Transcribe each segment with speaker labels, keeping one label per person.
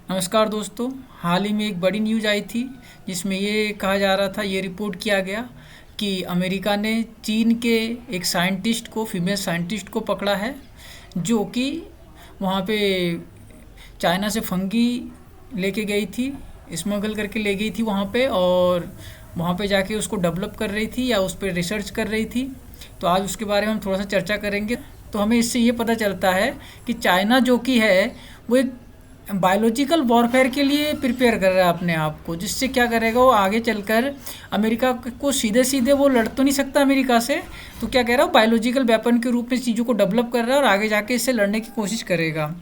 Speaker 1: नमस्कार दोस्तों। हाल ही में एक बड़ी न्यूज़ आई थी जिसमें ये कहा जा रहा था, ये रिपोर्ट किया गया कि अमेरिका ने चीन के एक साइंटिस्ट को, फीमेल साइंटिस्ट को पकड़ा है, जो कि वहाँ पे चाइना से फंगी लेके गई थी, स्मगल करके ले गई थी वहाँ पे, और वहाँ पे जाके उसको डेवलप कर रही थी या उस पर रिसर्च कर रही थी। तो आज उसके बारे में हम थोड़ा सा चर्चा करेंगे। तो हमें इससे ये पता चलता है कि चाइना जो कि है वो एक बायोलॉजिकल वॉरफेयर के लिए प्रिपेयर कर रहा है अपने आप को, जिससे क्या करेगा, वो आगे चलकर अमेरिका को सीधे सीधे वो लड़ तो नहीं सकता अमेरिका से, तो क्या कह रहा है, बायोलॉजिकल वेपन के रूप में चीज़ों को डेवलप कर रहा है और आगे जाके इससे लड़ने की कोशिश करेगा।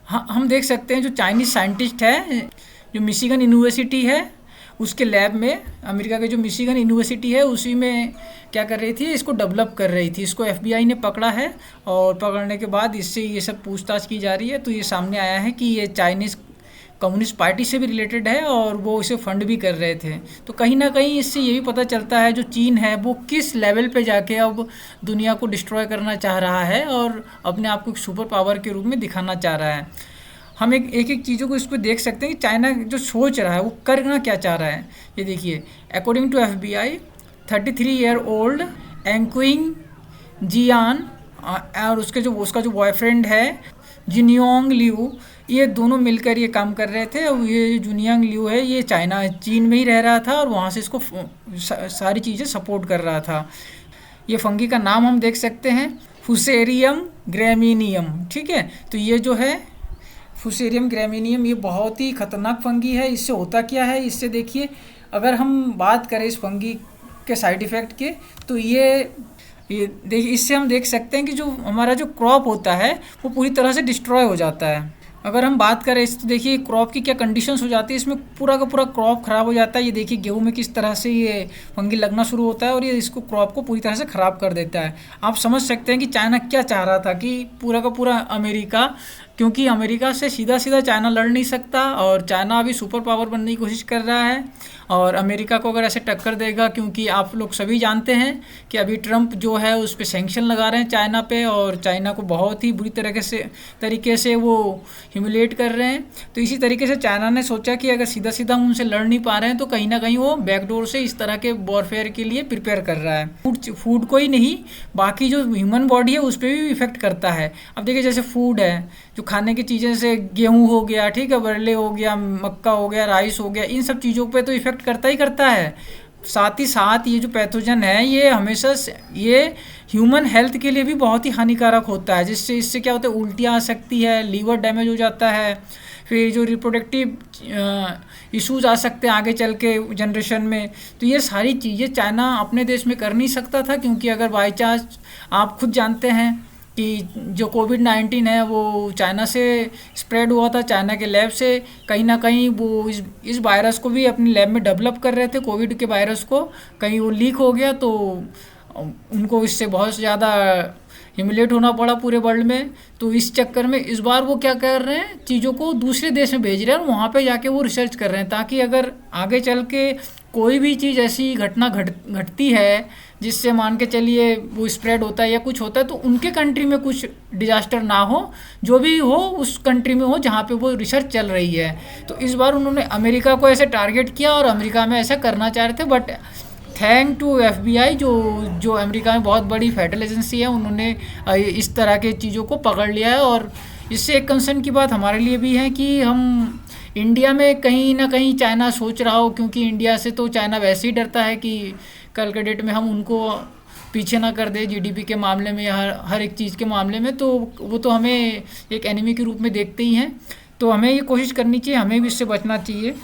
Speaker 1: हाँ, हम देख सकते हैं जो चाइनीज़ साइंटिस्ट है, जो मिशिगन यूनिवर्सिटी है, उसके लैब में, अमेरिका के जो मिशिगन यूनिवर्सिटी है उसी में क्या कर रही थी, इसको डेवलप कर रही थी। इसको एफबीआई ने पकड़ा है और पकड़ने के बाद इससे ये सब पूछताछ की जा रही है। तो ये सामने आया है कि ये चाइनीज़ कम्युनिस्ट पार्टी से भी रिलेटेड है और वो इसे फंड भी कर रहे थे। तो कहीं ना कहीं इससे ये भी पता चलता है जो चीन है वो किस लेवल पे जाके अब दुनिया को डिस्ट्रॉय करना चाह रहा है और अपने आप को एक सुपर पावर के रूप में दिखाना चाह रहा है। हम एक एक एक चीज़ों को इसको देख सकते हैं कि चाइना जो सोच रहा है वो करना क्या चाह रहा है। ये देखिए, according to FBI, 33 year old एंकुइंग जियान और उसका जो बॉयफ्रेंड है जिनियोंग लिू, ये दोनों मिलकर ये काम कर रहे थे। और ये जुनियांग लिू है, ये चीन में ही रह रहा था और वहाँ से इसको सारी चीज़ें सपोर्ट कर रहा था। ये फंगी का नाम हम देख सकते हैं, फुसेरियम ग्रेमिनियम। ठीक है, तो ये जो है फुसेरियम ग्रेमिनियम, ये बहुत ही खतरनाक फंगी है। इससे होता क्या है, इससे देखिए, अगर हम बात करें इस फंगी के साइड इफ़ेक्ट के, तो ये देखिए, इससे हम देख सकते हैं कि जो हमारा जो क्रॉप होता है वो पूरी तरह से डिस्ट्रॉय हो जाता है। अगर हम बात करें इस, तो देखिए क्रॉप की क्या कंडीशंस हो जाती है, इसमें पूरा का पूरा क्रॉप ख़राब हो जाता है। ये देखिए गेहूं में किस तरह से ये फंगी लगना शुरू होता है और ये इसको क्रॉप को पूरी तरह से ख़राब कर देता है। आप समझ सकते हैं कि चाइना क्या चाह रहा था कि पूरा का पूरा अमेरिका, क्योंकि अमेरिका से सीधा सीधा चाइना लड़ नहीं सकता और चाइना अभी सुपर पावर बनने की कोशिश कर रहा है और अमेरिका को अगर ऐसे टक्कर देगा, क्योंकि आप लोग सभी जानते हैं कि अभी ट्रंप जो है उस पर सैंक्शन लगा रहे हैं चाइना पे और चाइना को बहुत ही बुरी तरीके से वो ह्यूमिलेट कर रहे हैं। तो इसी तरीके से चाइना ने सोचा कि अगर सीधा सीधा हम उनसे लड़ नहीं पा रहे हैं तो कहीं ना कहीं वो बैकडोर से इस तरह के वॉरफेयर के लिए प्रिपेयर कर रहा है। फूड को ही नहीं, बाकी जो ह्यूमन बॉडी है उस पर भी इफेक्ट करता है। अब देखिए, जैसे फूड है, जो खाने की चीज़ें से गेहूँ हो गया, ठीक है, बरले हो गया, मक्का हो गया, राइस हो गया, इन सब चीज़ों पे तो इफ़ेक्ट करता ही करता है। साथ ही साथ ये जो पैथोजन है ये हमेशा ये ह्यूमन हेल्थ के लिए भी बहुत ही हानिकारक होता है, जिससे इससे क्या होता है, उल्टियाँ आ सकती है, लीवर डैमेज हो जाता है, फिर जो रिप्रोडक्टिव इश्यूज आ सकते हैं आगे चल के जनरेशन में। तो ये सारी चीज़ें चाइना अपने देश में कर नहीं सकता था, क्योंकि अगर बाई चांस, आप खुद जानते हैं कि जो कोविड-19 है वो चाइना से स्प्रेड हुआ था, चाइना के लैब से। कहीं ना कहीं वो इस वायरस को भी अपने लैब में डेवलप कर रहे थे, कोविड के वायरस को, कहीं वो लीक हो गया तो उनको इससे बहुत ज़्यादा ह्यूमिलेट होना पड़ा पूरे वर्ल्ड में। तो इस चक्कर में इस बार वो क्या कर रहे हैं, चीज़ों को दूसरे देश में भेज रहे हैं और वहाँ पे जाके वो रिसर्च कर रहे हैं, ताकि अगर आगे चल के कोई भी चीज़ ऐसी घटना घटती है जिससे मान के चलिए वो स्प्रेड होता है या कुछ होता है, तो उनके कंट्री में कुछ डिजास्टर ना हो, जो भी हो उस कंट्री में हो जहाँ पे वो रिसर्च चल रही है। तो इस बार उन्होंने अमेरिका को ऐसे टारगेट किया और अमेरिका में ऐसा करना चाह रहे थे, बट थैंक टू एफबीआई, जो अमेरिका में बहुत बड़ी फेडरल एजेंसी है, उन्होंने इस तरह के चीज़ों को पकड़ लिया है। और इससे एक कंसर्न की बात हमारे लिए भी है कि हम इंडिया में कहीं ना कहीं चाइना सोच रहा हो, क्योंकि इंडिया से तो चाइना वैसे ही डरता है कि कल के डेट में हम उनको पीछे ना कर दे जीडीपी के मामले में या हर एक चीज़ के मामले में, तो वो तो हमें एक एनिमी के रूप में देखते ही हैं। तो हमें ये कोशिश करनी चाहिए, हमें भी इससे बचना चाहिए।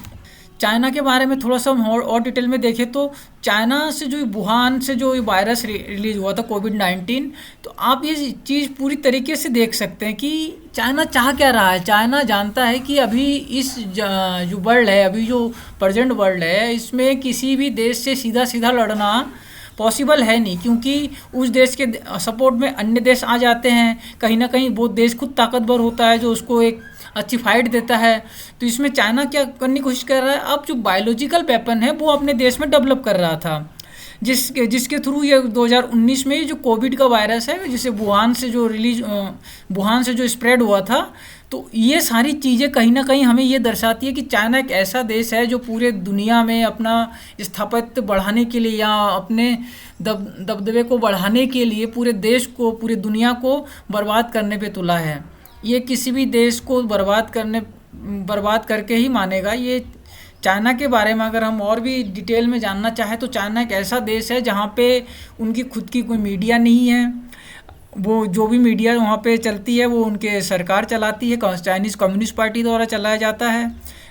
Speaker 1: चाइना के बारे में थोड़ा सा हम और डिटेल में देखें तो चाइना से जो वुहान से जो वायरस रिलीज हुआ था कोविड-19, तो आप ये चीज़ पूरी तरीके से देख सकते हैं कि चाइना चाह क्या रहा है। चाइना जानता है कि अभी इस जो वर्ल्ड है, अभी जो प्रेजेंट वर्ल्ड है, इसमें किसी भी देश से सीधा सीधा लड़ना पॉसिबल है नहीं, क्योंकि उस देश के सपोर्ट में अन्य देश आ जाते हैं। कहीं ना कहीं वो देश खुद ताकतवर होता है जो उसको एक अच्छी फाइट देता है। तो इसमें चाइना क्या करने की कोशिश कर रहा है, अब जो बायोलॉजिकल वेपन है वो अपने देश में डेवलप कर रहा था, जिसके थ्रू ये 2019 में जो कोविड का वायरस है, जिसे वुहान से जो स्प्रेड हुआ था। तो ये सारी चीज़ें कहीं ना कहीं हमें ये दर्शाती है कि चाइना एक ऐसा देश है जो पूरे दुनिया में अपना स्थापत्य बढ़ाने के लिए या अपने दबदबे को बढ़ाने के लिए पूरे देश को, पूरी दुनिया को बर्बाद करने पे तुला है। ये किसी भी देश को बर्बाद करके ही मानेगा। ये चाइना के बारे में अगर हम और भी डिटेल में जानना चाहें तो चाइना एक ऐसा देश है जहाँ पे उनकी खुद की कोई मीडिया नहीं है। वो जो भी मीडिया वहाँ पे चलती है वो उनके सरकार चलाती है, चाइनीज़ कम्युनिस्ट पार्टी द्वारा चलाया जाता है।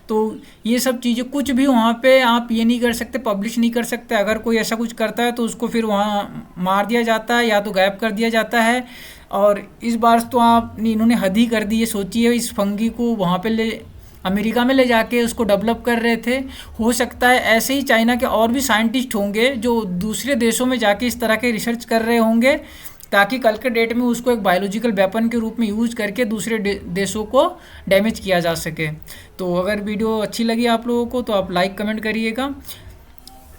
Speaker 1: तो ये सब चीज़ें कुछ भी वहाँ पे आप ये नहीं कर सकते, पब्लिश नहीं कर सकते। अगर कोई ऐसा कुछ करता है तो उसको फिर वहाँ मार दिया जाता है या तो गायब कर दिया जाता है। और इस बार तो इन्होंने हद ही कर दी है। सोचिए, इस फंगी को वहाँ पे अमेरिका में ले जाके उसको डेवलप कर रहे थे। हो सकता है ऐसे ही चाइना के और भी साइंटिस्ट होंगे जो दूसरे देशों में जाके इस तरह के रिसर्च कर रहे होंगे, ताकि कल के डेट में उसको एक बायोलॉजिकल वेपन के रूप में यूज़ करके दूसरे देशों को डैमेज किया जा सके। तो अगर वीडियो अच्छी लगी आप लोगों को तो आप लाइक कमेंट करिएगा।